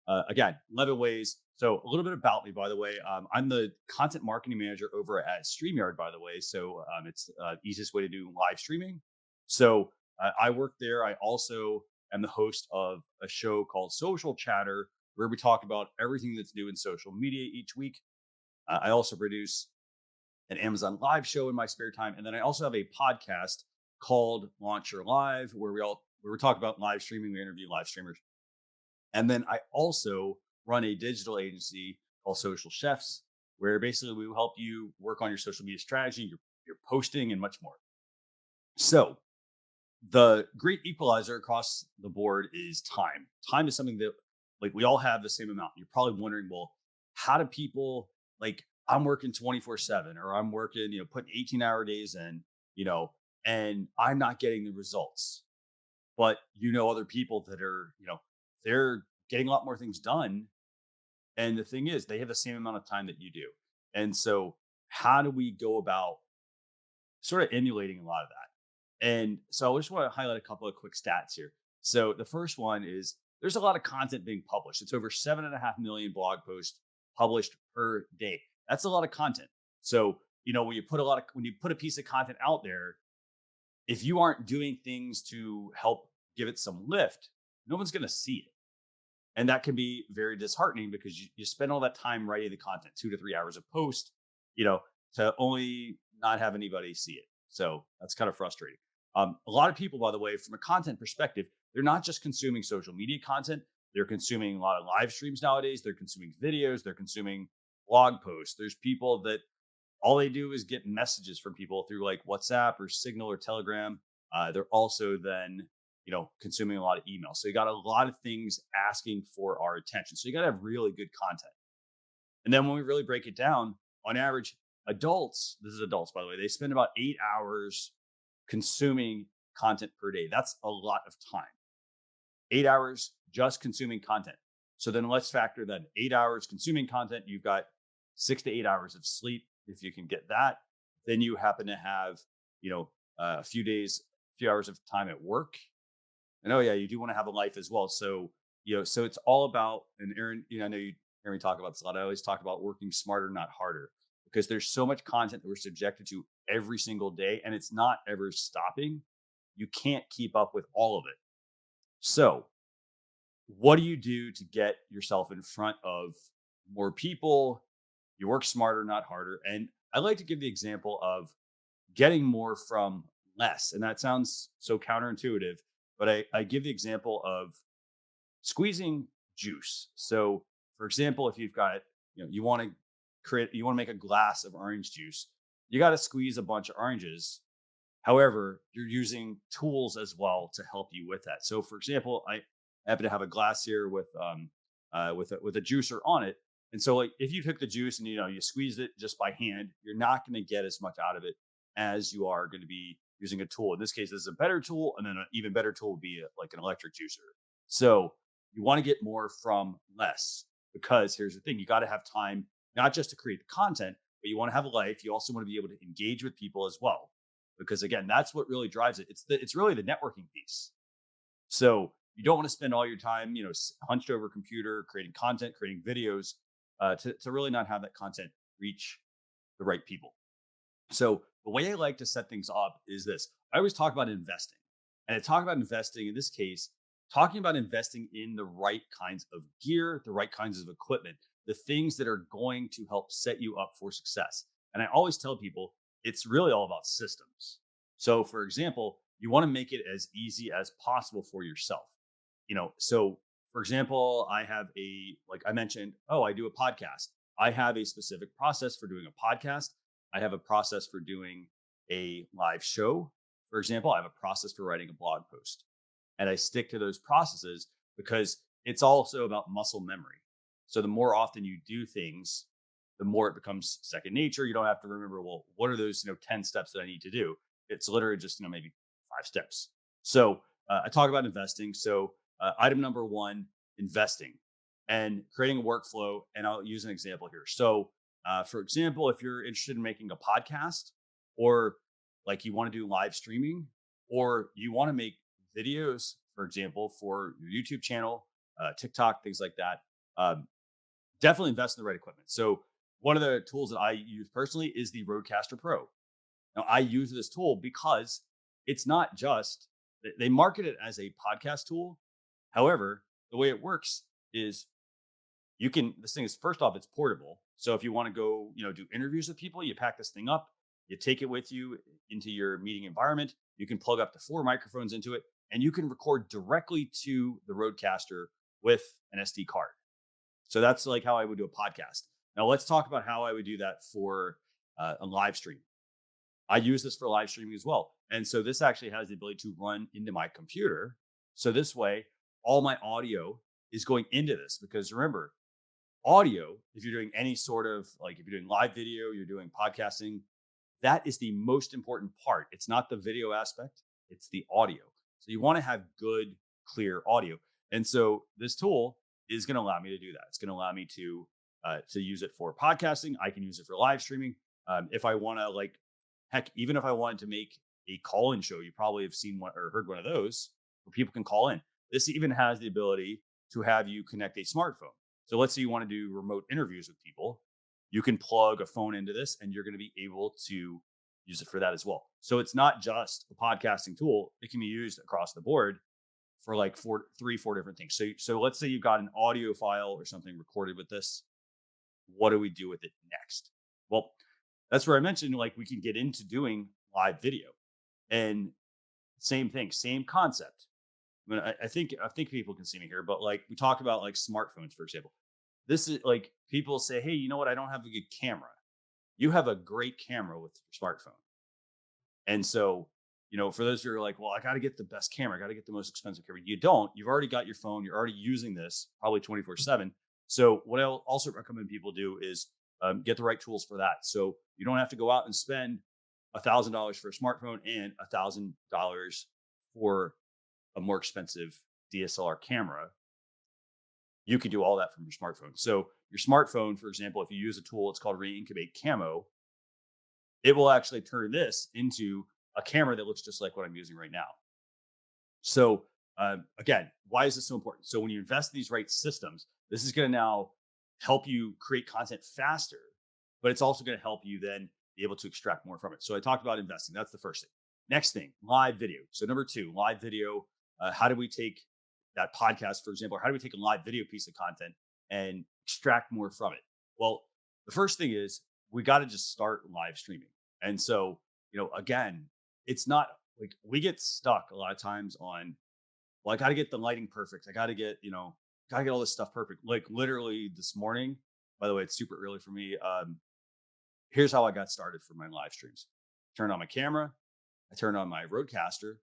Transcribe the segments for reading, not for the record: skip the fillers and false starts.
Again, 11 ways. So a little bit about me, by the way. I'm the content marketing manager over at StreamYard, by the way. So it's easiest way to do live streaming. So I work there. I also am the host of a show called Social Chatter, where we talk about everything that's new in social media each week. I also produce an Amazon Live show in my spare time, and then I also have a podcast called Launch Your Live, where we talk about live streaming. We interview live streamers, and then I also run a digital agency called Social Chefs, where basically we will help you work on your social media strategy, your posting, and much more. So the great equalizer across the board is time. Time is something that like we all have the same amount. You're probably wondering, well, how do people like I'm working 24/7 or I'm working, putting 18-hour days in, and I'm not getting the results. But other people that are, they're getting a lot more things done. And the thing is, they have the same amount of time that you do. And so how do we go about sort of emulating a lot of that? And so I just want to highlight a couple of quick stats here. So the first one is there's a lot of content being published. It's over 7.5 million blog posts published per day. That's a lot of content. So, when you put a piece of content out there, if you aren't doing things to help give it some lift, no one's going to see it. And that can be very disheartening because you spend all that time writing the content, 2 to 3 hours of post, you know, to only not have anybody see it. So that's kind of frustrating. A lot of people, by the way, from a content perspective, they're not just consuming social media content. They're consuming a lot of live streams nowadays. They're consuming videos. They're consuming blog posts. There's people that all they do is get messages from people through like WhatsApp or Signal or Telegram. They're also then, consuming a lot of email. So you got a lot of things asking for our attention. So you got to have really good content. And then when we really break it down, on average, adults, this is adults, by the way, they spend about 8 hours consuming content per day. That's a lot of time. 8 hours just consuming content. So then let's factor that 8 hours consuming content. You've got 6 to 8 hours of sleep. If you can get that, then you happen to have, a few hours of time at work. And oh yeah, you do want to have a life as well. So, so it's all about, and Aaron, I know you hear me talk about this a lot. I always talk about working smarter, not harder, because there's so much content that we're subjected to every single day and it's not ever stopping. You can't keep up with all of it. So what do you do to get yourself in front of more people? You work smarter, not harder. And I like to give the example of getting more from less. And that sounds so counterintuitive, but I give the example of squeezing juice. So, for example, if you've got, you want to make a glass of orange juice, you got to squeeze a bunch of oranges. However, you're using tools as well to help you with that. So, for example, I happen to have a glass here with with a juicer on it. And so, like, if you took the juice and you squeeze it just by hand, you're not going to get as much out of it as you are going to be using a tool. In this case, this is a better tool, and then an even better tool would be like an electric juicer. So you want to get more from less because here's the thing: you got to have time not just to create the content, but you want to have a life. You also want to be able to engage with people as well, because again, that's what really drives it. It's really the networking piece. So you don't want to spend all your time, hunched over a computer, creating content, creating videos, to really not have that content reach the right people. So the way I like to set things up is this. I always talk about investing. And I talk about investing in this case, talking about investing in the right kinds of gear, the right kinds of equipment, the things that are going to help set you up for success. And I always tell people it's really all about systems. So for example, you want to make it as easy as possible for yourself. So for example, I have like I mentioned, I do a podcast. I have a specific process for doing a podcast. I have a process for doing a live show. For example, I have a process for writing a blog post. And I stick to those processes because it's also about muscle memory. So the more often you do things, the more it becomes second nature. You don't have to remember, well, what are those 10 steps that I need to do? It's literally just maybe 5 steps. So I talk about investing. So item number one, investing and creating a workflow. And I'll use an example here. So for example, if you're interested in making a podcast or like you want to do live streaming or you want to make videos, for example, for your YouTube channel, TikTok, things like that, Um, Definitely invest in the right equipment. So one of the tools that I use personally is the Rodecaster Pro. Now I use this tool because it's not just they market it as a podcast tool. However, the way it works is you can this thing is first off, it's portable. So if you want to go, do interviews with people, you pack this thing up, you take it with you into your meeting environment. You can plug up to 4 microphones into it, and you can record directly to the Rodecaster with an SD card. So that's like how I would do a podcast. Now let's talk about how I would do that for a live stream. I use this for live streaming as well. And so this actually has the ability to run into my computer. So this way, all my audio is going into this because remember, audio, if you're doing any sort of like if you're doing live video, you're doing podcasting, that is the most important part. It's not the video aspect, it's the audio. So you want to have good, clear audio. And so this tool is going to allow me to do that. It's going to allow me to use it for podcasting. I can use it for live streaming. If I want to like, heck, even if I wanted to make a call-in show, you probably have seen one or heard one of those where people can call in. This even has the ability to have you connect a smartphone. So let's say you want to do remote interviews with people. You can plug a phone into this and you're going to be able to use it for that as well. So it's not just a podcasting tool. It can be used across the board for like 4 different things. So let's say you've got an audio file or something recorded with this. What do we do with it next? Well, that's where I mentioned like we can get into doing live video. And same thing, same concept. I mean, I think people can see me here, but like we talk about like smartphones, for example. This is like people say, hey, you know what? I don't have a good camera. You have a great camera with your smartphone. And so, for those who are like, well, I got to get the best camera, I got to get the most expensive camera. You don't. You've already got your phone. You're already using this probably 24/7. So, what I'll also recommend people do is get the right tools for that. So, you don't have to go out and spend $1,000 for a smartphone and $1,000 for a more expensive DSLR camera. You can do all that from your smartphone. So, your smartphone, for example, if you use a tool, it's called Reincubate Camo, it will actually turn this into a camera that looks just like what I'm using right now. So again, why is this so important? So when you invest in these right systems, this is going to now help you create content faster, but it's also going to help you then be able to extract more from it. So I talked about investing. That's the first thing. Next thing, live video. So number 2, live video. How do we take that podcast, for example, or how do we take a live video piece of content and extract more from it? Well, the first thing is we got to just start live streaming. And so, again, it's not like we get stuck a lot of times on, well, I got to get the lighting perfect. I got to get, got to get all this stuff perfect. Like literally this morning, by the way, it's super early for me. Here's how I got started for my live streams. Turned on my camera, I turned on my Rodecaster,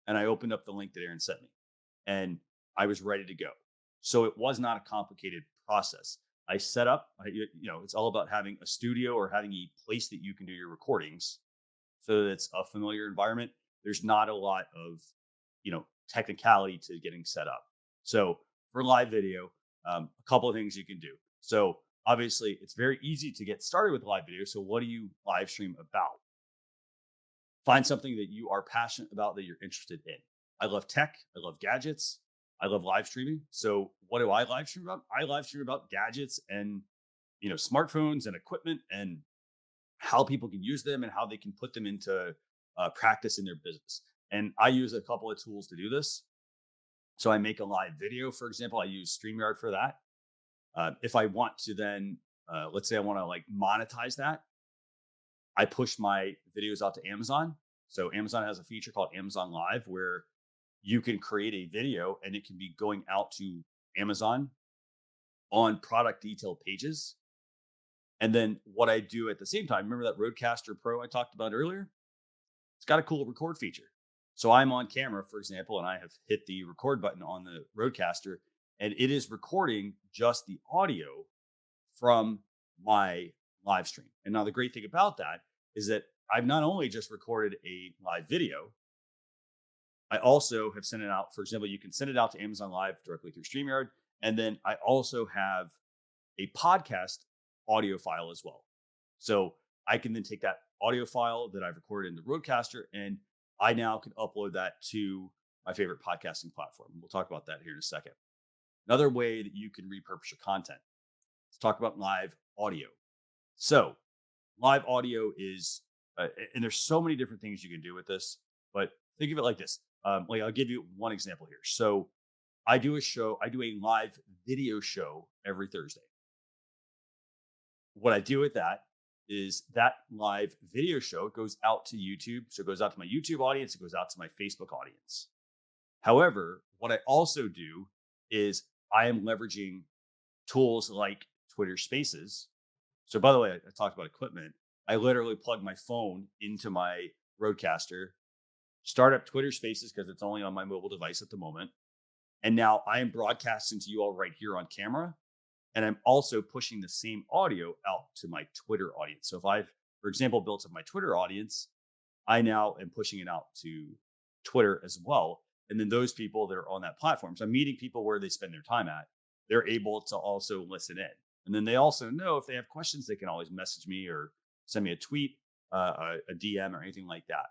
and I opened up the link that Aaron sent me. And I was ready to go. So it was not a complicated process. I set up, it's all about having a studio or having a place that you can do your recordings so that it's a familiar environment. There's not a lot of, technicality to getting set up. So for live video, a couple of things you can do. So obviously it's very easy to get started with live video. So what do you live stream about? Find something that you are passionate about, that you're interested in. I love tech. I love gadgets. I love live streaming. So what do I live stream about? I live stream about gadgets and, smartphones and equipment and how people can use them and how they can put them into practice in their business. And I use a couple of tools to do this. So I make a live video, for example. I use StreamYard for that. If I want to then, let's say I want to like monetize that, I push my videos out to Amazon. So Amazon has a feature called Amazon Live where you can create a video and it can be going out to Amazon on product detail pages. And then what I do at the same time, remember that Rodecaster Pro I talked about earlier? It's got a cool record feature. So I'm on camera, for example, and I have hit the record button on the Rodecaster, and it is recording just the audio from my live stream. And now the great thing about that is that I've not only just recorded a live video, I also have sent it out. For example, you can send it out to Amazon Live directly through StreamYard. And then I also have a podcast audio file as well. So I can then take that audio file that I've recorded in the Rodecaster and I now can upload that to my favorite podcasting platform. We'll talk about that here in a second. Another way that you can repurpose your content. Let's talk about live audio. So, live audio is, and there's so many different things you can do with this, but think of it like this. Like I'll give you one example here. So, I do a live video show every Thursday. What I do with that is that live video show goes out to YouTube. So it goes out to my YouTube audience, it goes out to my Facebook audience. However, what I also do is I am leveraging tools like Twitter Spaces. So, by the way, I talked about equipment. I literally plug my phone into my Roadcaster, start up Twitter Spaces because it's only on my mobile device at the moment. And now I am broadcasting to you all right here on camera. And I'm also pushing the same audio out to my Twitter audience. So if I've, for example, built up my Twitter audience, I now am pushing it out to Twitter as well. And then those people that are on that platform, so I'm meeting people where they spend their time at, they're able to also listen in. And then they also know if they have questions, they can always message me or send me a tweet, a DM or anything like that.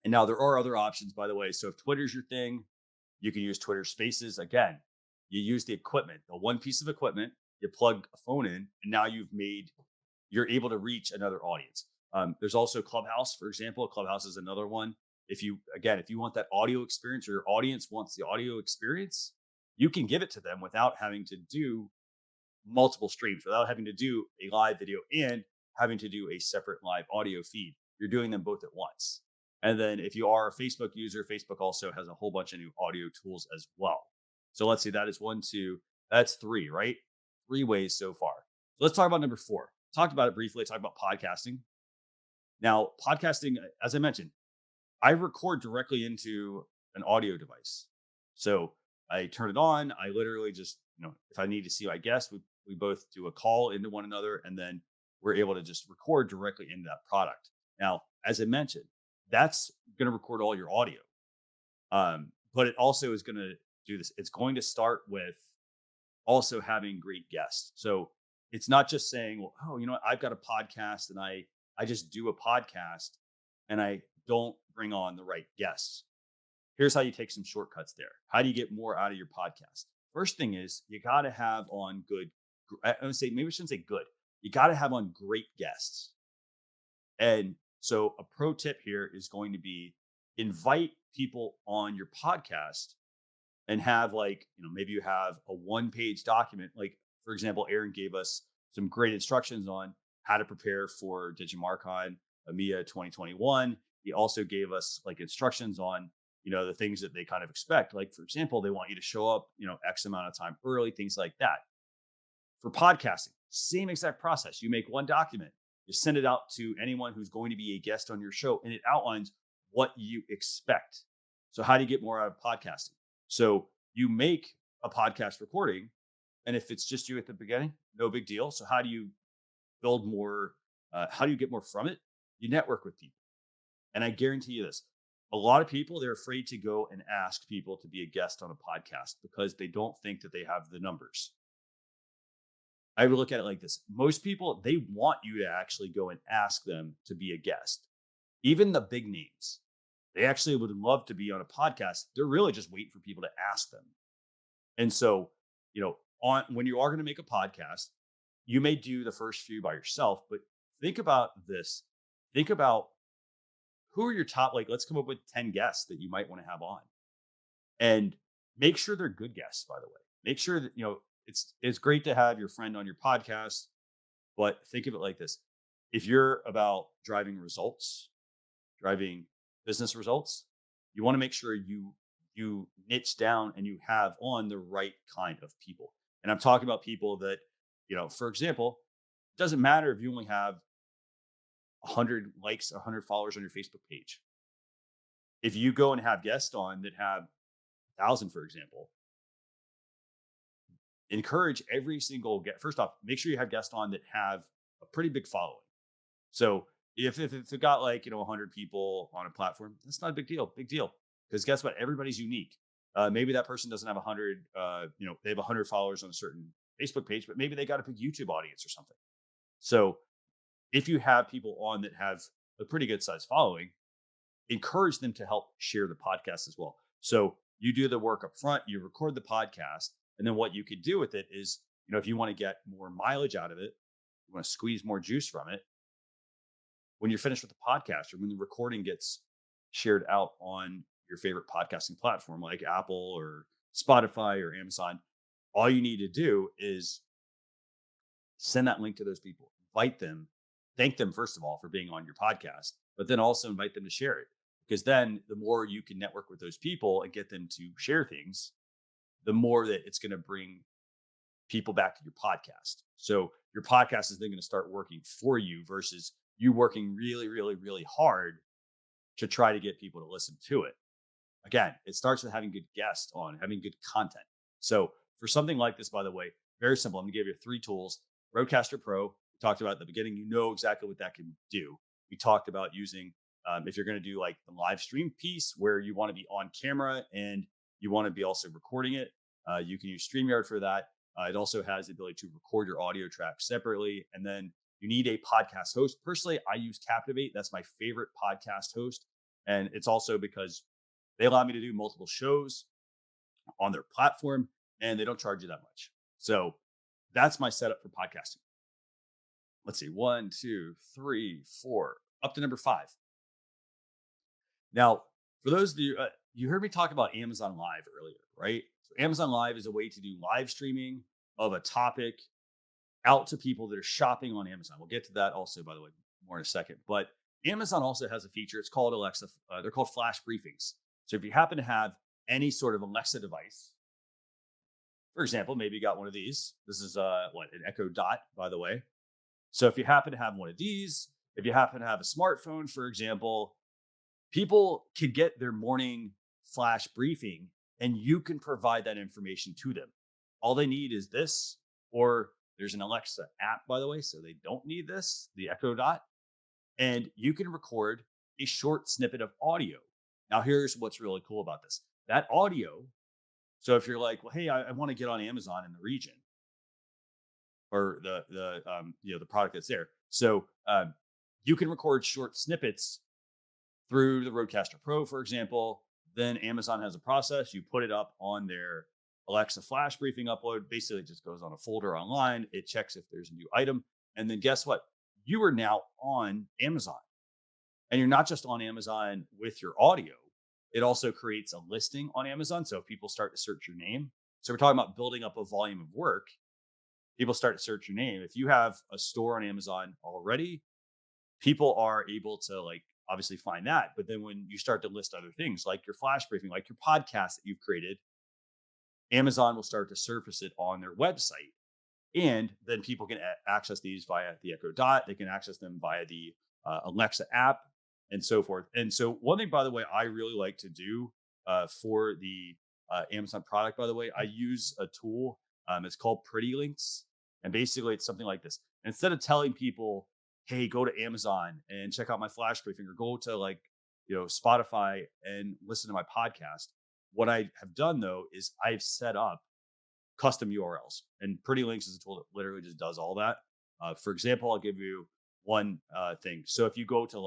And now there are other options, by the way. So if Twitter's your thing, you can use Twitter Spaces. Again, you use the equipment, the one piece of equipment, you plug a phone in, and now you're able to reach another audience. There's also Clubhouse, for example. Clubhouse is another one. If you want that audio experience, or your audience wants the audio experience, you can give it to them without having to do multiple streams, without having to do a live video and having to do a separate live audio feed. You're doing them both at once. And then if you are a Facebook user, Facebook also has a whole bunch of new audio tools as well. So let's see, that is 1, 2, that's 3, right? 3 ways so far. So let's talk about number 4. Talked about it briefly. Talk about podcasting. Now, podcasting, as I mentioned, I record directly into an audio device. So I turn it on. I literally just, if I need to see my guest, we both do a call into one another, and then we're able to just record directly into that product. Now, as I mentioned, that's going to record all your audio. But it also is going to do this. It's going to start with also having great guests. So it's not just saying, well, oh, I've got a podcast and I just do a podcast and I don't bring on the right guests. Here's how you take some shortcuts there. How do you get more out of your podcast? First thing is you got to have on I would say, maybe I shouldn't say good. You got to have on great guests. And so a pro tip here is going to be invite people on your podcast and have maybe you have a 1-page document. Like, for example, Aaron gave us some great instructions on how to prepare for Digimarcon EMEA 2021. He also gave us instructions on, the things that they kind of expect. Like, for example, they want you to show up, X amount of time early, things like that. For podcasting, same exact process. You make one document, you send it out to anyone who's going to be a guest on your show, and it outlines what you expect. So how do you get more out of podcasting? So you make a podcast recording, and if it's just you at the beginning, no big deal. So how do you build more? How do you get more from it? You network with people. And I guarantee you this, a lot of people, they're afraid to go and ask people to be a guest on a podcast because they don't think that they have the numbers. I would look at it like this. Most people, they want you to actually go and ask them to be a guest. Even the big names, they actually would love to be on a podcast. They're really just waiting for people to ask them. And so, when you are going to make a podcast, you may do the first few by yourself, but think about this. Think about who are your top, let's come up with 10 guests that you might want to have on, and make sure they're good guests, by the way. Make sure that, it's great to have your friend on your podcast, but think of it like this. If you're about driving business results, you want to make sure you niche down and you have on the right kind of people. And I'm talking about people that, for example, it doesn't matter if you only have 100 likes, 100 followers on your Facebook page. If you go and have guests on that have 1,000, for example, encourage every single guest. First off, make sure you have guests on that have a pretty big following. So if it got 100 people on a platform, that's not a big deal. Big deal. Because guess what? Everybody's unique. Maybe that person doesn't have 100, they have 100 followers on a certain Facebook page, but maybe they got a big YouTube audience or something. So if you have people on that have a pretty good size following, encourage them to help share the podcast as well. So you do the work up front, you record the podcast, And then what you could do with it is, if you want to get more mileage out of it, you want to squeeze more juice from it, when you're finished with the podcast or when the recording gets shared out on your favorite podcasting platform like Apple or Spotify or Amazon, all you need to do is send that link to those people, invite them, thank them, first of all, for being on your podcast, but then also invite them to share it. Because then the more you can network with those people and get them to share things, the more that it's going to bring people back to your podcast. So your podcast is then going to start working for you versus you working really, really, really hard to try to get people to listen to it. Again, it starts with having good guests on, having good content. So for something like this, by the way, very simple. I'm going to give you 3 tools. Rodecaster Pro, we talked about at the beginning. You know exactly what that can do. We talked about using, if you're going to do like the live stream piece where you want to be on camera and you want to be also recording it, you can use StreamYard for that. It also has the ability to record your audio track separately. And then you need a podcast host. Personally, I use Captivate. That's my favorite podcast host. And it's also because they allow me to do multiple shows on their platform and they don't charge you that much. So that's my setup for podcasting. Let's see, 1, 2, 3, 4, up to number 5. Now, for those of you, you heard me talk about Amazon Live earlier, right? So Amazon Live is a way to do live streaming of a topic out to people that are shopping on Amazon. We'll get to that also, by the way, more in a second. But Amazon also has a feature. It's called Alexa. They're called flash briefings. So if you happen to have any sort of Alexa device, for example, maybe you got one of these. This is an Echo Dot, by the way. So if you happen to have one of these, if you happen to have a smartphone, for example, people can get their morning flash briefing and you can provide that information to them. All they need is this, or there's an Alexa app, by the way, so they don't need this, the Echo Dot. And you can record a short snippet of audio. Now, here's what's really cool about this. That audio, so if you're like, well, hey, I want to get on Amazon in the region or the product that's there. So you can record short snippets through the Rodecaster Pro, for example. Then Amazon has a process. You put it up on their Alexa flash briefing upload. Basically, it just goes on a folder online. It checks if there's a new item. And then guess what? You are now on Amazon. And you're not just on Amazon with your audio. It also creates a listing on Amazon. So if people start to search your name, so we're talking about building up a volume of work, people start to search your name. If you have a store on Amazon already, people are able to obviously find that. But then when you start to list other things like your flash briefing, like your podcast that you've created, Amazon will start to surface it on their website. And then people can access these via the Echo Dot. They can access them via the Alexa app and so forth. And so one thing, by the way, I really like to do for the Amazon product, by the way, I use a tool. It's called Pretty Links. And basically it's something like this. Instead of telling people, hey, go to Amazon and check out my flash briefing or go to Spotify and listen to my podcast, what I have done though is I've set up custom URLs, and Pretty Links is a tool that literally just does all that. For example, I'll give you one thing. So if you go to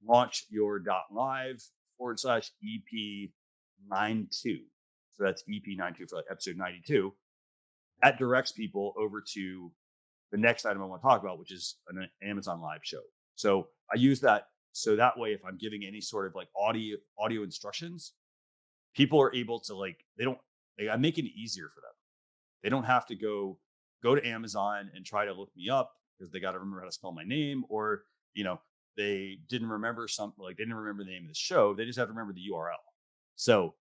launchyour.live/EP92, so that's EP92 for episode 92, that directs people over to the next item I want to talk about, which is an Amazon Live show. So I use that so that way, if I'm giving any sort of audio instructions, people are able to I make it easier for them. They don't have to go to Amazon and try to look me up because they got to remember how to spell my name, or they didn't remember they didn't remember the name of the show. They just have to remember the URL. So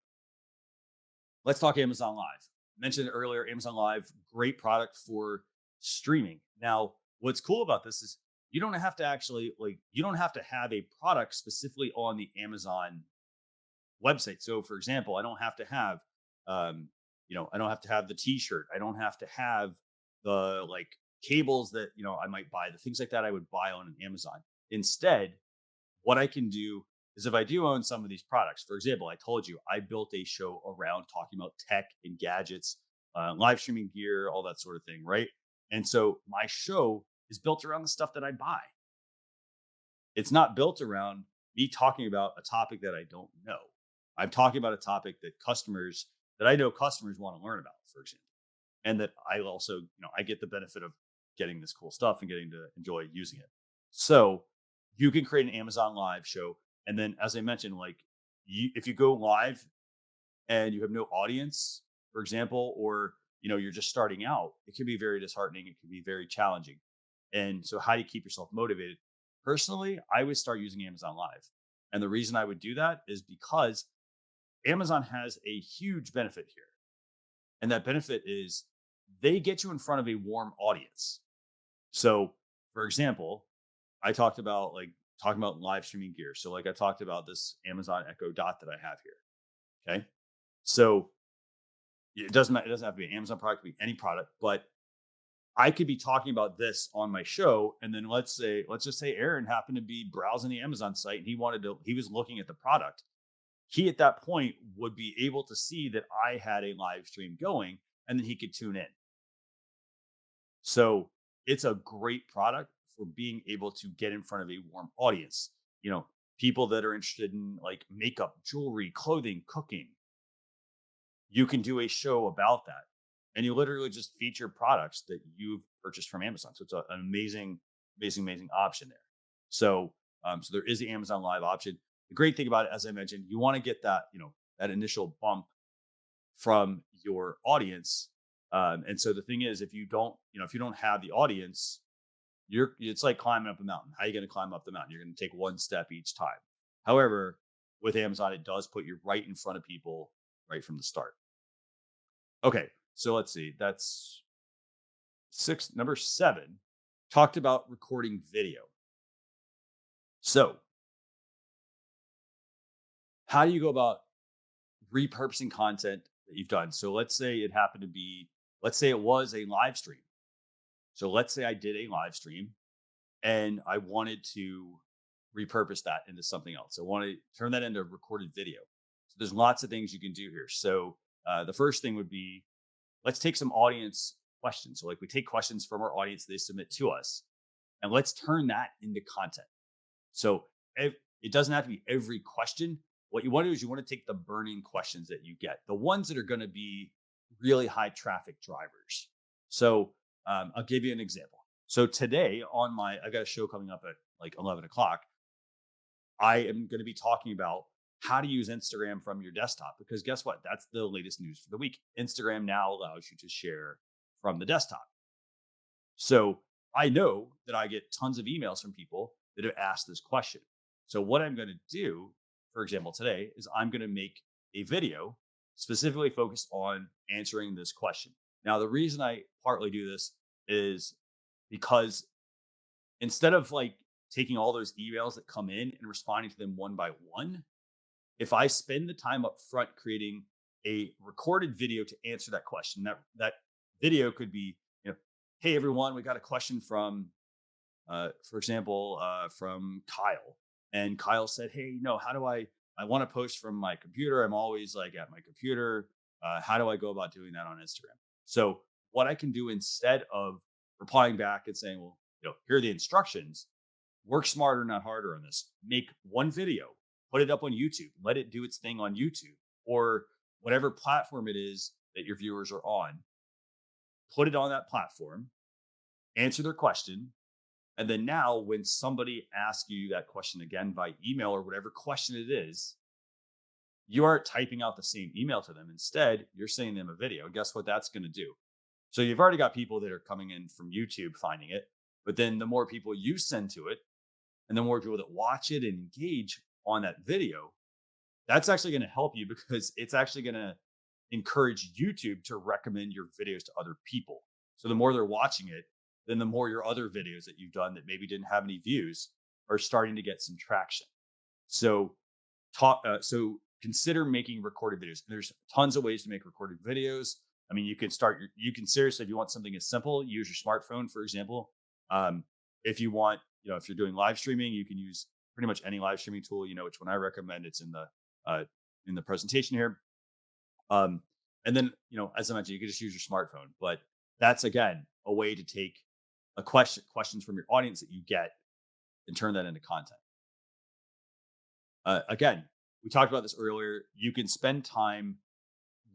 let's talk Amazon Live. I mentioned earlier, Amazon Live, great product for streaming. Now, what's cool about this is you don't have to have a product specifically on the Amazon website. So for example, I don't have to have I don't have to have the t-shirt. I don't have to have the cables that I might buy, the things like that I would buy on Amazon. Instead, what I can do is if I do own some of these products, for example, I told you I built a show around talking about tech and gadgets, live streaming gear, all that sort of thing, right? And so my show is built around the stuff that I buy. It's not built around me talking about a topic that I don't know. I'm talking about a topic that customers that I know customers want to learn about, for example. And that I also, I get the benefit of getting this cool stuff and getting to enjoy using it. So you can create an Amazon Live show. And then, as I mentioned, like if you go live and you have no audience, for example, or you're just starting out, it can be very disheartening. It can be very challenging. And so, how do you keep yourself motivated? Personally, I would start using Amazon Live, and the reason I would do that is because Amazon has a huge benefit here, and that benefit is they get you in front of a warm audience. So, for example, I talked about talking about live streaming gear. So, like I talked about this Amazon Echo Dot that I have here. Okay. So it doesn't matter. It doesn't have to be an Amazon product, it could be any product, but I could be talking about this on my show. And then let's just say Aaron happened to be browsing the Amazon site and he was looking at the product. He at that point would be able to see that I had a live stream going and then he could tune in. So it's a great product for being able to get in front of a warm audience. People that are interested in like makeup, jewelry, clothing, cooking. You can do a show about that. And you literally just feature products that you've purchased from Amazon. So it's an amazing, amazing, amazing option there. So there is the Amazon Live option. The great thing about it, as I mentioned, you want to get that, that initial bump from your audience. And so the thing is, if you don't have the audience, it's like climbing up a mountain. How are you going to climb up the mountain? You're going to take one step each time. However, with Amazon, it does put you right in front of people right from the start. Okay, so let's see. That's number 7. Talked about recording video. So, how do you go about repurposing content that you've done? So let's say it was a live stream. So let's say I did a live stream and I wanted to repurpose that into something else. I want to turn that into recorded video. So there's lots of things you can do here. So the first thing would be, let's take some audience questions. So like we take questions from our audience, they submit to us, and let's turn that into content. So it doesn't have to be every question. What you want to do is you want to take the burning questions that you get, the ones that are going to be really high traffic drivers. So I'll give you an example. So today I've got a show coming up at like 11 o'clock. I am going to be talking about how to use Instagram from your desktop, because guess what? That's the latest news for the week. Instagram now allows you to share from the desktop. So I know that I get tons of emails from people that have asked this question. So what I'm going to do, for example, today is I'm going to make a video specifically focused on answering this question. Now, the reason I partly do this is because instead of like taking all those emails that come in and responding to them one by one, if I spend the time up front creating a recorded video to answer that question, that video could be, hey everyone, we got a question from, for example, from Kyle, and Kyle said, hey, how do I want to post from my computer? I'm always like at my computer. How do I go about doing that on Instagram? So what I can do instead of replying back and saying, well, here are the instructions, work smarter, not harder on this. Make one video, put it up on YouTube, let it do its thing on YouTube or whatever platform it is that your viewers are on. Put it on that platform, answer their question. And then now when somebody asks you that question again by email or whatever question it is, you aren't typing out the same email to them. Instead, you're sending them a video. Guess what that's going to do? So you've already got people that are coming in from YouTube finding it, but then the more people you send to it and the more people that watch it and engage on that video, that's actually going to help you because it's actually going to encourage YouTube to recommend your videos to other people. So the more they're watching it, then the more your other videos that you've done that maybe didn't have any views are starting to get some traction. So consider making recorded videos. There's tons of ways to make recorded videos. I mean, you can seriously, if you want something as simple, use your smartphone, for example. If you want, if you're doing live streaming, you can use pretty much any live streaming tool. Which one I recommend. It's in the presentation here. And then, as I mentioned, you can just use your smartphone, but that's again, a way to take questions from your audience that you get and turn that into content. Again, we talked about this earlier. You can spend time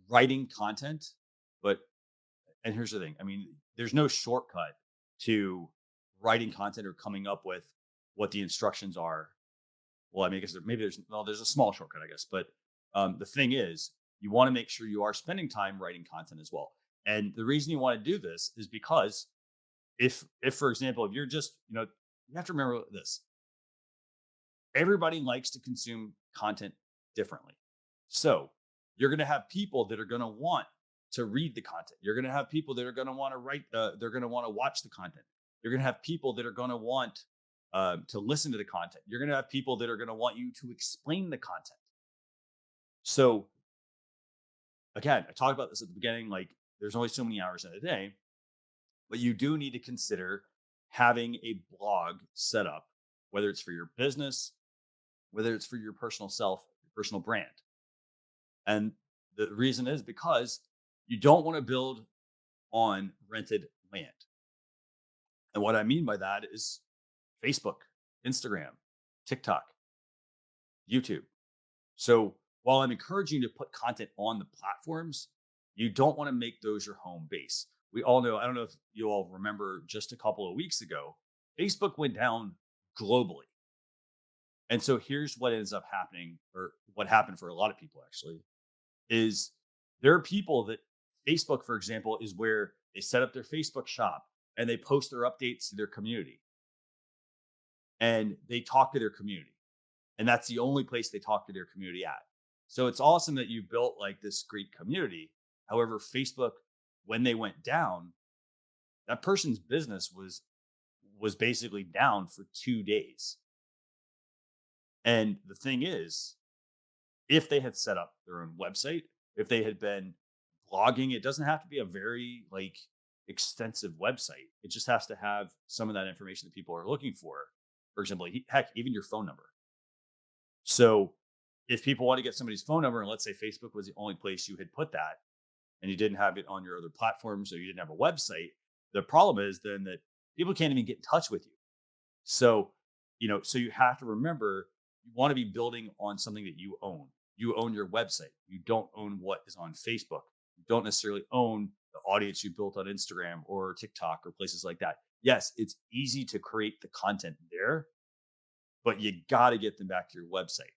writing content, but and here's the thing. I mean, there's no shortcut to writing content or coming up with what the instructions are. Well, I mean, I guess maybe there's a small shortcut, I guess. But the thing is, you want to make sure you are spending time writing content as well. And the reason you want to do this is because if for example, if you're just, you have to remember this. Everybody likes to consume content differently. So you're going to have people that are going to want to read the content. You're going to have people that are going to want to write. They're going to want to watch the content. You're going to have people that are going to want to listen to the content. You're going to have people that are going to want you to explain the content. So again, I talked about this at the beginning. Like, there's only so many hours in a day, but you do need to consider having a blog set up, whether it's for your business, whether it's for your personal self, your personal brand. And the reason is because you don't want to build on rented land. And what I mean by that is Facebook, Instagram, TikTok, YouTube. So while I'm encouraging you to put content on the platforms, you don't want to make those your home base. We all know, I don't know if you all remember just a couple of weeks ago, Facebook went down globally. And so here's what ends up happening, or what happened for a lot of people actually, is there are people that Facebook, for example, is where they set up their Facebook shop and they post their updates to their community and they talk to their community. And that's the only place they talk to their community at. So it's awesome that you built like this great community. However, Facebook, when they went down, that person's business was basically down for 2 days. And the thing is, if they had set up their own website, if they had been blogging, it doesn't have to be a very like extensive website. It just has to have some of that information that people are looking for. For example, heck, even your phone number. So if people want to get somebody's phone number, and let's say Facebook was the only place you had put that, and you didn't have it on your other platforms, or you didn't have a website, the problem is then that people can't even get in touch with you. So, so you have to remember, you want to be building on something that you own. You own your website. You don't own what is on Facebook. You don't necessarily own the audience you built on Instagram or TikTok or places like that. Yes, it's easy to create the content there, but you got to get them back to your website.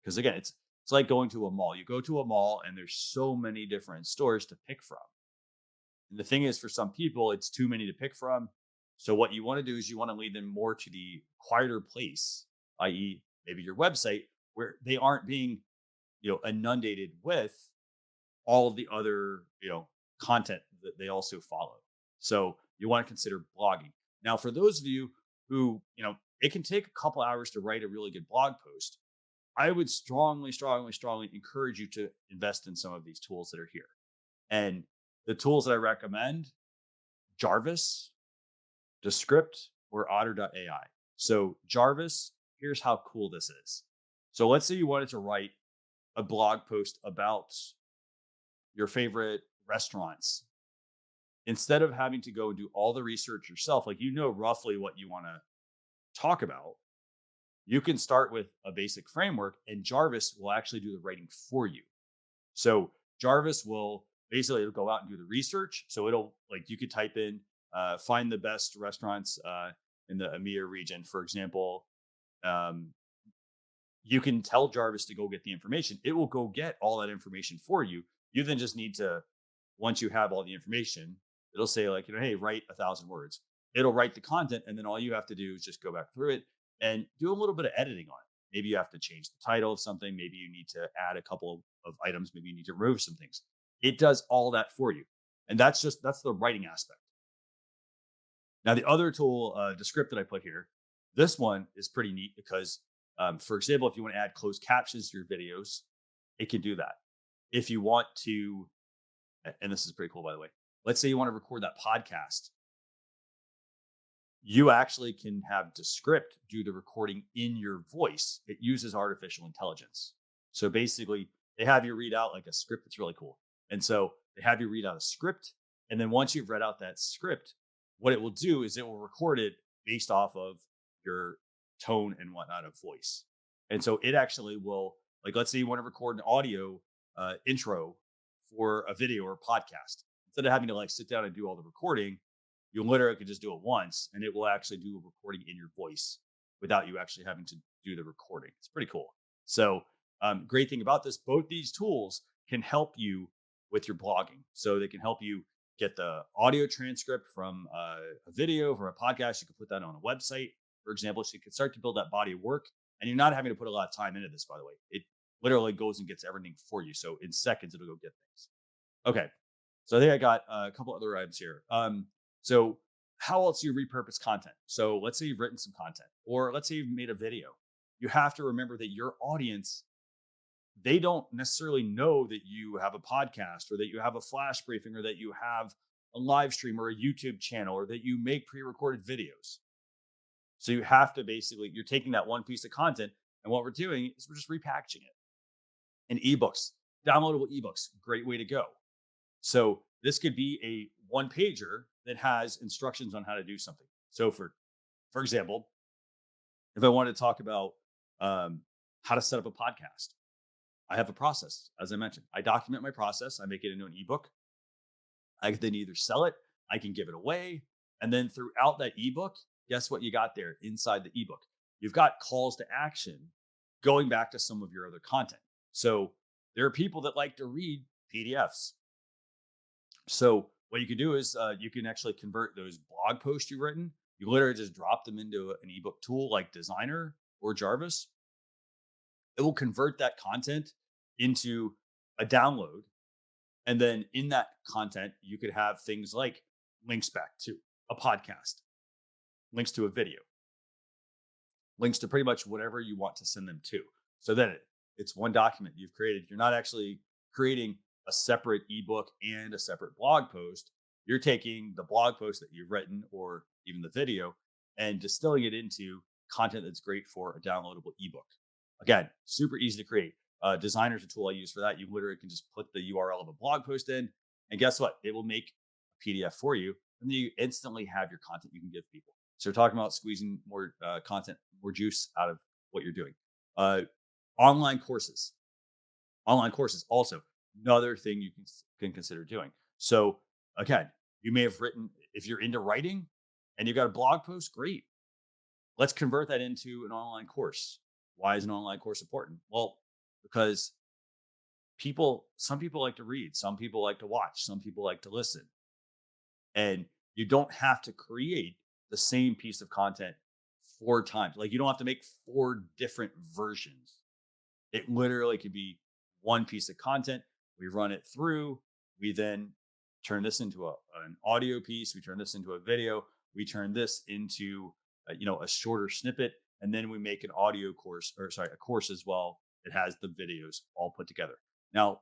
Because again, it's like going to a mall. You go to a mall and there's so many different stores to pick from. And the thing is, for some people, it's too many to pick from. So what you want to do is you want to lead them more to the quieter place, i.e., maybe your website, where they aren't being, inundated with all of the other, content that they also follow. So you want to consider blogging. Now, for those of you who, it can take a couple hours to write a really good blog post, I would strongly, strongly, strongly encourage you to invest in some of these tools that are here. And the tools that I recommend: Jarvis, Descript, or Otter.ai. So Jarvis, here's how cool this is. So let's say you wanted to write a blog post about your favorite restaurants. Instead of having to go and do all the research yourself, like roughly what you want to talk about, you can start with a basic framework and Jarvis will actually do the writing for you. So Jarvis will basically, it'll go out and do the research. So it'll, like, you could type in, find the best restaurants in the EMEA region, for example. You can tell Jarvis to go get the information. It will go get all that information for you. You then just need to, once you have all the information, it'll say like, hey, write 1,000 words. It'll write the content. And then all you have to do is just go back through it and do a little bit of editing on it. Maybe you have to change the title of something. Maybe you need to add a couple of items. Maybe you need to remove some things. It does all that for you. And that's the writing aspect. Now, the other tool, Descript, that I put here, this one is pretty neat because, for example, if you want to add closed captions to your videos, it can do that. If you want to, and this is pretty cool, by the way, let's say you want to record that podcast, you actually can have Descript do the recording in your voice. It uses artificial intelligence. So basically, they have you read out like a script. That's really cool. And so they have you read out a script. And then once you've read out that script, what it will do is it will record it based off of your tone and whatnot of voice. And so it actually will, like, let's say you want to record an audio intro for a video or a podcast. Instead of having to like sit down and do all the recording, you literally could just do it once and it will actually do a recording in your voice without you actually having to do the recording. It's pretty cool. So, great thing about this, both these tools can help you with your blogging. So they can help you get the audio transcript from a video, from a podcast. You can put that on a website, for example. So you can start to build that body of work. And you're not having to put a lot of time into this, by the way. It literally goes and gets everything for you. So in seconds, it'll go get things. Okay. So I think I got a couple other items here. So how else do you repurpose content? So let's say you've written some content, or let's say you've made a video. You have to remember that your audience, they don't necessarily know that you have a podcast or that you have a flash briefing or that you have a live stream or a YouTube channel or that you make pre-recorded videos. So you have to basically, you're taking that one piece of content, and what we're doing is we're just repackaging it. And ebooks, downloadable ebooks, great way to go. So this could be a one pager that has instructions on how to do something. So for example, if I wanted to talk about how to set up a podcast, I have a process. As I mentioned, I document my process. I make it into an ebook. I can then either sell it, I can give it away. And then throughout that ebook, guess what you got there inside the ebook? You've got calls to action going back to some of your other content. So there are people that like to read PDFs. So what you can do is you can actually convert those blog posts you've written. You literally just drop them into an ebook tool like Designer or Jarvis. It will convert that content into a download. And then in that content, you could have things like links back to a podcast, links to a video, links to pretty much whatever you want to send them to. So then it's one document you've created. You're not actually creating a separate ebook and a separate blog post. You're taking the blog post that you've written or even the video and distilling it into content that's great for a downloadable ebook. Again, super easy to create. Designer's a tool I use for that. You literally can just put the URL of a blog post in, and guess what? It will make a PDF for you, and then you instantly have your content you can give people. So we're talking about squeezing more content, more juice out of what you're doing. Online courses. Online courses also another thing you can consider doing. So again, you may have written, if you're into writing and you've got a blog post, great. Let's convert that into an online course. Why is an online course important? Well, because some people like to read, some people like to watch, some people like to listen. And you don't have to create the same piece of content 4 times. Like you don't have to make 4 different versions. It literally could be one piece of content. We run it through. We then turn this into an audio piece. We turn this into a video. We turn this into a shorter snippet, and then we make an audio course, a course as well that has the videos all put together. Now,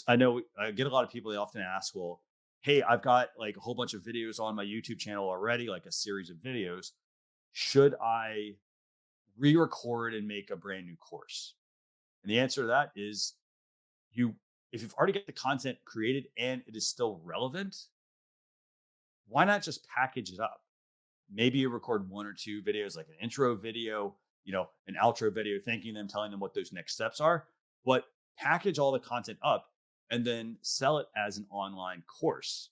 I know I get a lot of people. They often ask, "Well, hey, I've got like a whole bunch of videos on my YouTube channel already, like a series of videos. Should I re-record and make a brand new course?" And the answer to that is if you've already got the content created and it is still relevant, why not just package it up? Maybe you record 1 or 2 videos, like an intro video, an outro video, thanking them, telling them what those next steps are, but package all the content up and then sell it as an online course.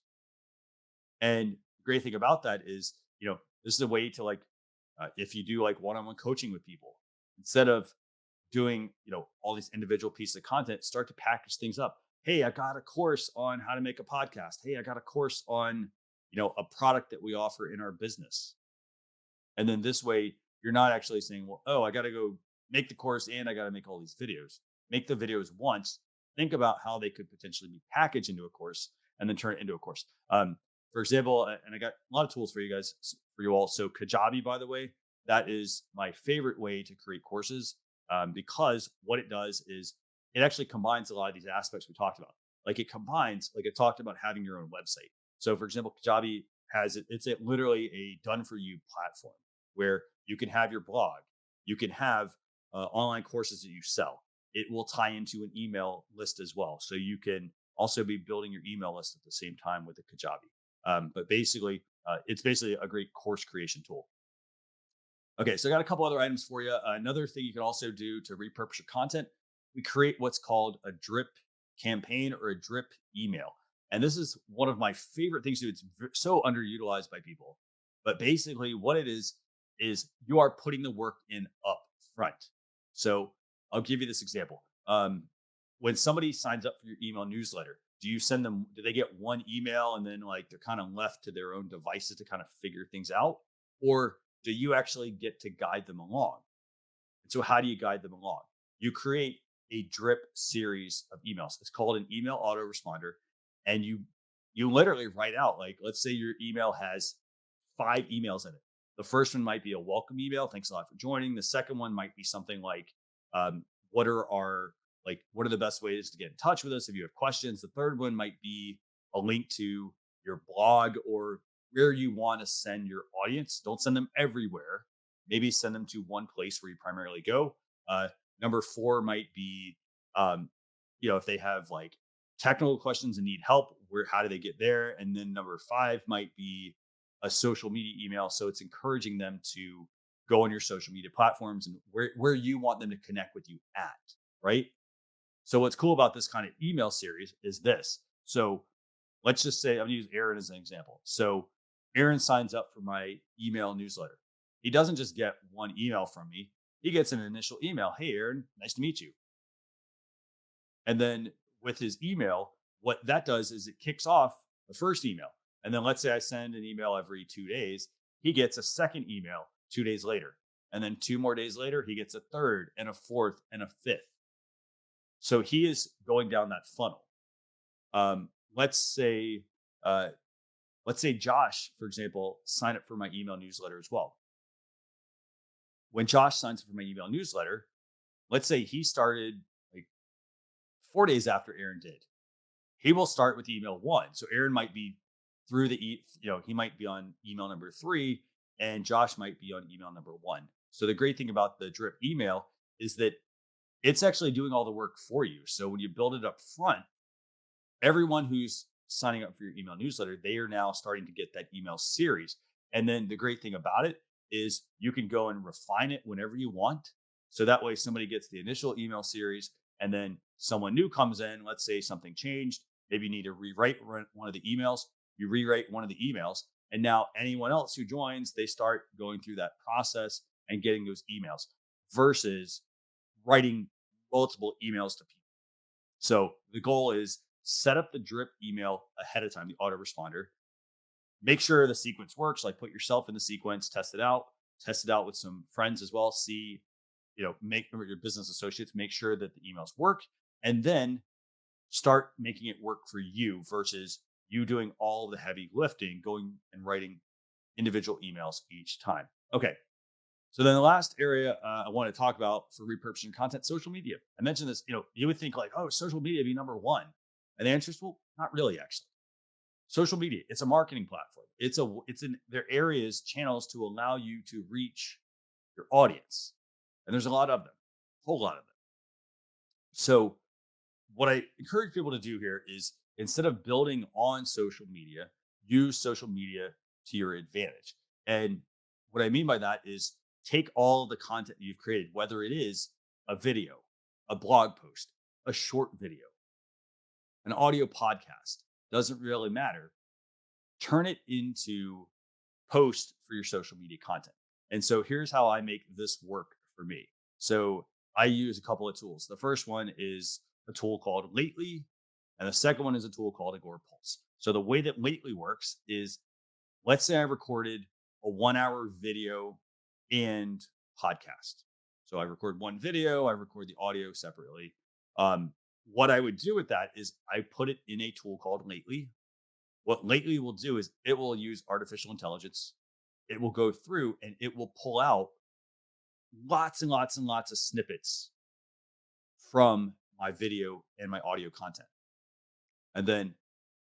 And the great thing about that is, this is a way to if you do like one-on-one coaching with people, instead of doing, all these individual pieces of content, start to package things up. Hey, I got a course on how to make a podcast. Hey, I got a course on, a product that we offer in our business. And then this way, you're not actually saying, well, oh, I got to go make the course and I got to make all these videos. Make the videos once. Think about how they could potentially be packaged into a course and then turn it into a course. For example, and I got a lot of tools for you guys, for you all. So Kajabi, by the way, that is my favorite way to create courses. Because what it does is it actually combines a lot of these aspects we talked about. Like it talked about having your own website. So for example, Kajabi it's literally a done for you platform where you can have your blog, you can have online courses that you sell. It will tie into an email list as well. So you can also be building your email list at the same time with the Kajabi. But basically, it's basically a great course creation tool. Okay, so I got a couple other items for you. Another thing you can also do to repurpose your content, we create what's called a drip campaign or a drip email. And this is one of my favorite things to do. It's so underutilized by people. But basically, what it is you are putting the work in up front. So I'll give you this example. When somebody signs up for your email newsletter, do they get one email and then like they're kind of left to their own devices to kind of figure things out? Or do you actually get to guide them along? And so how do you guide them along? You create a drip series of emails. It's called an email autoresponder. And you literally write out, like, let's say your email has 5 emails in it. The first one might be a welcome email. Thanks a lot for joining. The second one might be something like, um, what are the best ways to get in touch with us if you have questions? The third one might be a link to your blog or where you want to send your audience. Don't send them everywhere. Maybe send them to one place where you primarily go. Uh, Number 4 might be, if they have like technical questions and need help, how do they get there? And then number 5 might be a social media email. So it's encouraging them to go on your social media platforms and where you want them to connect with you at, right? So what's cool about this kind of email series is this. So let's just say I'm gonna use Aaron as an example. So Aaron signs up for my email newsletter. He doesn't just get one email from me. He gets an initial email. Hey, Aaron, nice to meet you. And then with his email, what that does is it kicks off the first email. And then let's say I send an email every 2 days. He gets a second email 2 days later. And then 2 more days later, he gets a third and a fourth and a fifth. So he is going down that funnel. Um, let's say, uh, let's say Josh, for example, signed up for my email newsletter as well. When Josh signs up for my email newsletter, let's say he started like 4 days after Aaron did. He will start with email 1. So Aaron might be through he might be on email number 3 and Josh might be on email number 1. So the great thing about the drip email is that it's actually doing all the work for you. So when you build it up front, everyone who's signing up for your email newsletter, they are now starting to get that email series. And then the great thing about it is you can go and refine it whenever you want. So that way somebody gets the initial email series and then someone new comes in, let's say something changed. Maybe you need to rewrite one of the emails. You rewrite one of the emails. And now anyone else who joins, they start going through that process and getting those emails versus writing multiple emails to people. So the goal is set up the drip email ahead of time, the autoresponder. Make sure the sequence works, like put yourself in the sequence, test it out with some friends as well. See, make your business associates, make sure that the emails work, and then start making it work for you versus you doing all the heavy lifting, going and writing individual emails each time. Okay. So then the last area I want to talk about for repurposing content, social media. I mentioned this, you would think like, oh, social media be number 1. And the answer is, well, not really actually. Social media, it's a marketing platform. It's in their areas, channels to allow you to reach your audience. And there's a lot of them, a whole lot of them. So what I encourage people to do here is instead of building on social media, use social media to your advantage. And what I mean by that is take all the content you've created, whether it is a video, a blog post, a short video, an audio podcast, doesn't really matter. Turn it into post for your social media content. And so here's how I make this work for me. So I use a couple of tools. The first one is a tool called Lately, and the second one is a tool called Repurpose. So the way that Lately works is, let's say I recorded a 1-hour video and podcast. So I record one video, I record the audio separately. What I would do with that is I put it in a tool called Lately. What Lately will do is it will use artificial intelligence. It will go through and it will pull out lots and lots and lots of snippets from my video and my audio content. And then,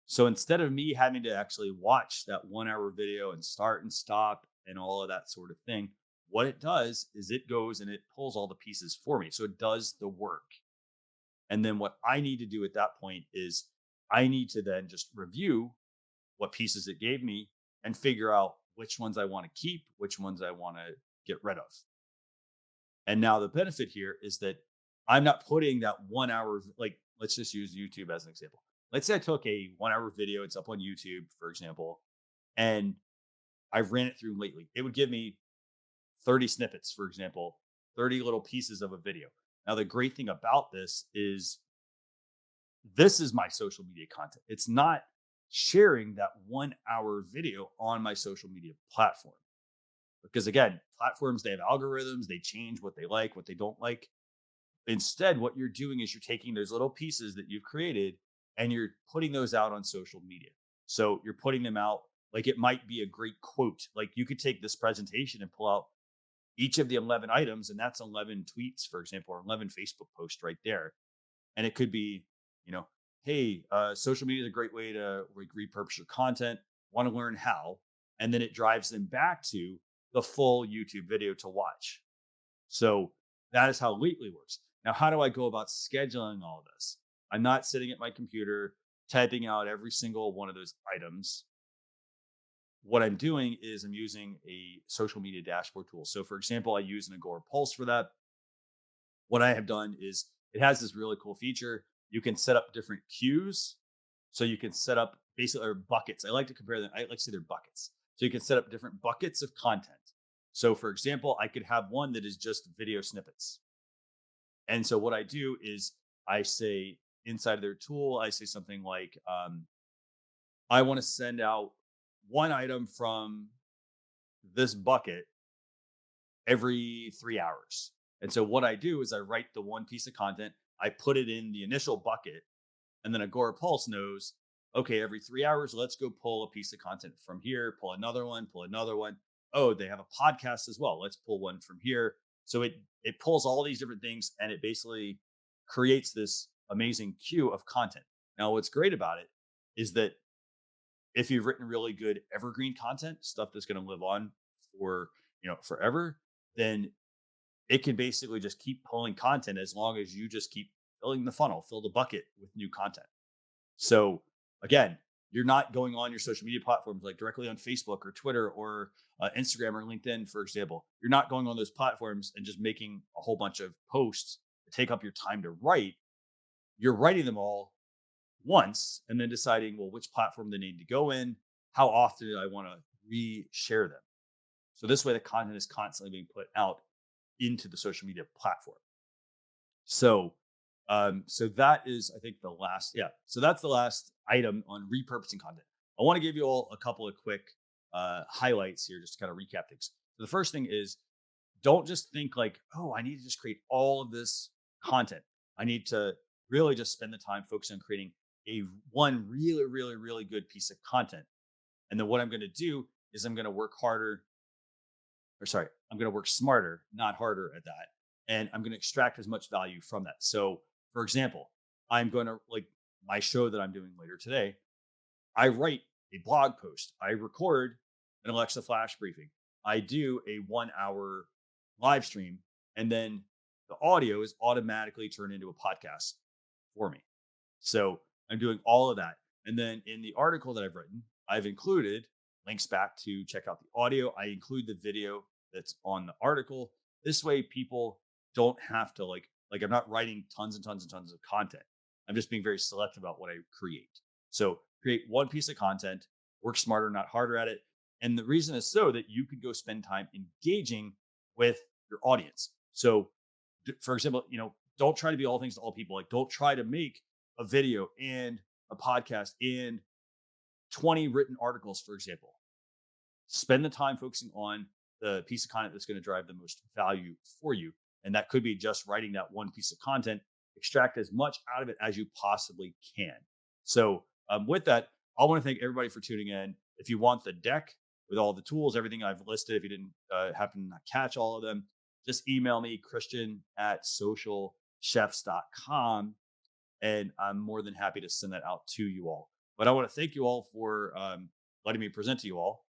so instead of me having to actually watch that 1-hour video and start and stop and all of that sort of thing, what it does is it goes and it pulls all the pieces for me. So it does the work. And then what I need to do at that point is I need to then just review what pieces it gave me and figure out which ones I want to keep, which ones I want to get rid of. And now the benefit here is that I'm not putting that 1 hour, like let's just use YouTube as an example. Let's say I took a 1 hour video, it's up on YouTube, for example, and I ran it through lately. It would give me 30 snippets, for example, 30 little pieces of a video. Now, the great thing about this is my social media content. It's not sharing that 1 hour video on my social media platform. Because again, platforms, they have algorithms, they change what they like, what they don't like. Instead, what you're doing is you're taking those little pieces that you've created and you're putting those out on social media. So you're putting them out like it might be a great quote. Like you could take this presentation and pull out each of the 11 items, and that's 11 tweets, for example, or 11 Facebook posts right there. And it could be, you know, hey, social media is a great way to repurpose your content. Want to learn how? And then it drives them back to the full YouTube video to watch. So that is how Lately works. Now, how do I go about scheduling all of this? I'm not sitting at my computer typing out every single one of those items. What I'm doing is I'm using a social media dashboard tool. So, for example, I use an Agora Pulse for that. What I have done is it has this really cool feature. You can set up different queues. So you can set up basically or buckets. I like to compare them. I like to say they're buckets. So you can set up different buckets of content. So for example, I could have one that is just video snippets. And so what I do is I say inside of their tool, I say something like, I want to send out one item from this bucket every 3 hours. And so what I do is I write the one piece of content, I put it in the initial bucket, and then Agora Pulse knows, okay, every 3 hours, let's go pull a piece of content from here, pull another one, pull another one. Oh, they have a podcast as well. Let's pull one from here. So it pulls all these different things and it basically creates this amazing queue of content. Now, what's great about it is that if you've written really good evergreen content, stuff that's going to live on for, forever, then it can basically just keep pulling content as long as you just keep filling the funnel, fill the bucket with new content. So again, you're not going on your social media platforms like directly on Facebook or Twitter or Instagram or LinkedIn, for example. You're not going on those platforms and just making a whole bunch of posts to take up your time to write. You're writing them all once and then deciding, well, which platform they need to go in, how often do I want to re-share them. So this way the content is constantly being put out into the social media platform. So so that is, I think, the last, yeah. So that's the last item on repurposing content. I want to give you all a couple of quick highlights here, just to kind of recap things. So the first thing is, don't just think like, oh, I need to just create all of this content. I need to really just spend the time focusing on creating one really, really, really good piece of content. And then what I'm going to do is I'm going to work smarter, not harder at that. And I'm going to extract as much value from that. So, for example, I'm going to, like my show that I'm doing later today, I write a blog post, I record an Alexa flash briefing, I do a 1 hour live stream, and then the audio is automatically turned into a podcast for me. So I'm doing all of that. And then in the article that I've written, I've included links back to check out the audio. I include the video that's on the article. This way people don't have to like I'm not writing tons and tons and tons of content. I'm just being very selective about what I create. So create one piece of content, work smarter, not harder at it. And the reason is so that you could go spend time engaging with your audience. So for example, don't try to be all things to all people. Like don't try to make a video and a podcast and 20 written articles, for example. Spend the time focusing on the piece of content that's going to drive the most value for you. And that could be just writing that one piece of content, extract as much out of it as you possibly can. So with that, I want to thank everybody for tuning in. If you want the deck with all the tools, everything I've listed, if you didn't happen to catch all of them, just email me, christian@socialchefs.com. And I'm more than happy to send that out to you all. But I want to thank you all for letting me present to you all.